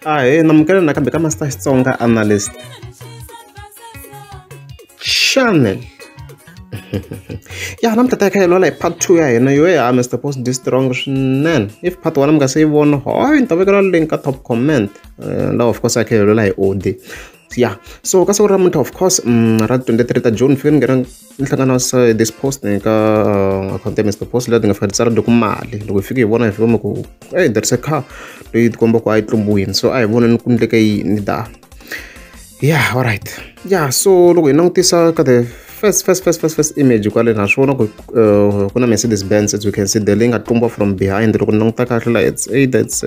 namukela nakambe ka Master Xitsonga analyst channel. Yeah, I'm like part 2 ya hina yo ya Mr. Post Dyi strong swinene. If part 1 I'm gonna say one hi ntavekela link ka top comment. Now of course I can like OD. Yeah, so ka Sauramuntu of course ra 23 June fika ngena nhlangano sa this post ka account ya Mr. Post leti nga fika tsara dokumali loko fika hi vona hi fika ku hey there's a car leyi komba ku ai tlumbuwini so ai vona ku ndleka yini da. Yeah, all right. Yeah, so loko hi langutisa ka the first image kwale na swona ku kuna Mercedes Benz, as you can see the link atlumba from behind loko languta kahle it's either it's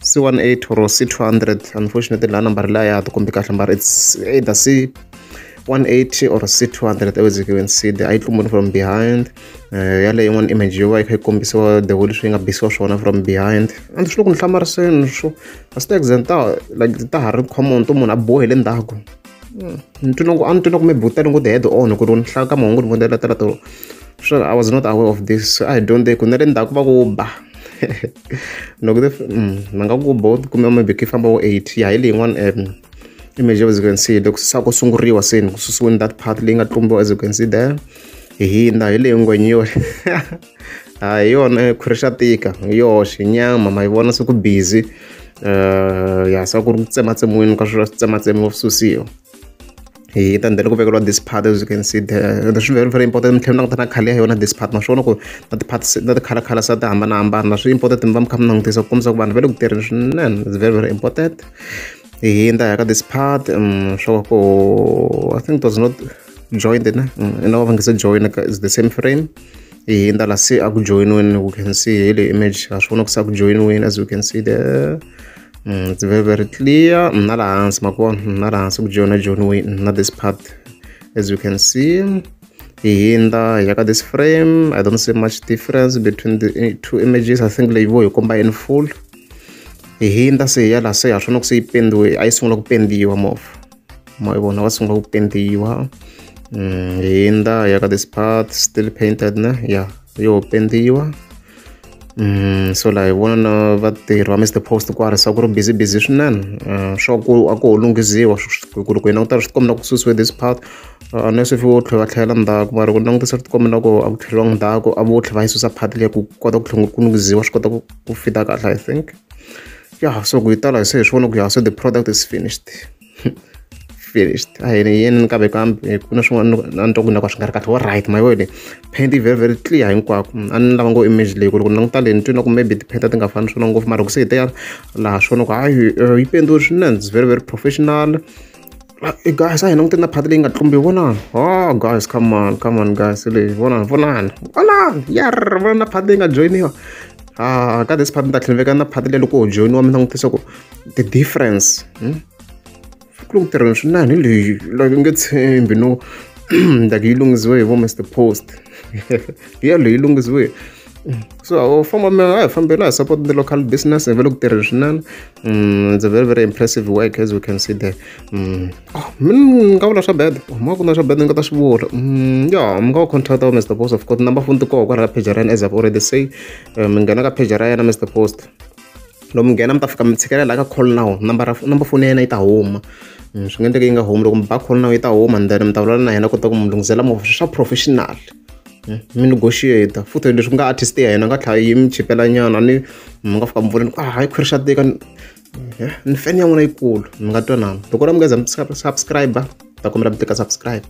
C18 or C200. Unfortunately la number la ya to kombi kahle but it's either C180 or C200, as you can see the itlumba from behind. Yale one image yo I kombisa the whole swing abiswa shona from behind and sho kun hlamara sen sho asta exenta like ta har common to mona bohele ndaku ntino ku me buta ngo the head on ku ron hlaka mongo modela tala to. So I was not aware of this. I don't think kunere ndaku ba ku ba no good manga ku both ku me be kifamba 8 ya ile one image as you can see looks sa ku sunguriwa sen kususuweni that part linga tlumbo as you can see there. Hinda ile ngwenyo ayona Khwiri tika yo xinyama mayivona se ku busy ya sa ku tsematsemweni ka swo tsematsemo susiyo hi tandele ku vekela this part as you can see there. That's very important mthemna ngata khale yona this part naswona ku na ti parts na ti khala sa ti hambana na swi important mva mkhamna ngitisa ku komisa ku vanhu vele ku tirhela swinene. It's very important. Hinda ya ka this part sho ko I think it was not joined in now when I join is the same frame in the last join when we can see the image as one of join when as you can see there. It's very clear. Not answer join when not this part as you can see in the this frame. I don't see much difference between the two images. I think they will combine full in the say yala say I should not say pen way I soon look pen you off my one was soon look pen you in the I got this part still painted na yeah you open the you so like one what the Mr. Post kwara sa ku busy swinene sho ku ako lunghiziwa ku ku ina uta swi komba ku susiwe this part unless if you tlhela tlhela ndaku mara ku langutisa swi komba ku a ku tlhela ndaku a vo tlhela va isusa part leyi ku kota ku lunghiziwa swi kota ku fita kahle I think. Yeah, so ku itala se swona ku ya so the product is finished. I yen ka be kam kuna swin'wana na ntoko na ka swi nga ri kahle right my way paint very clear hinkwako ani lava ngo image leyi ku loko languta le ntwina ku maybe ti paint ti nga fani swona ngopfu mara ku se ta laha swona ku hayi yi pendiwe swinene. It's very professional. Guys I languta na part leyi nga tlumbi vona oh guys come on guys le vona yar vona part leyi nga joiniwa ka this part ta tlhela na part leyi loko joiniwa mi langutisa ku the difference look tirhela swinene leyi like ngetshembi no like yi lunghisiwe hi Mr. Post ya leyi lunghisiwe so fambela support the local business and look tirhela swinene. It's a very impressive work as we can see there. Min nga vula swa bad ma ku na swa bad nga ta swi vula yeah mi nga contact Mr. Post of course number phone to ko ka page ra as I've already say mi nghena ka page ra yena Mr. Post lo mi nghena mi ta fika mi tshikelela ka call now number phone ya yena yi ta huma swi nga endleka yi nga humi loko mi ba call now yi ta huma and then mi ta vulavula na yena kota ku mi lunghisela movha swa professional mi negotiate futhi leswi nga artist ya yena nga tlhela yi mi chipela nyana ni mi nga fika mi vuleni hayi Khwiri tika ni fan ya n'wina yikulu mi nga twanana loko ra mi nga za mi subscribe ta kombela mi tika subscribe.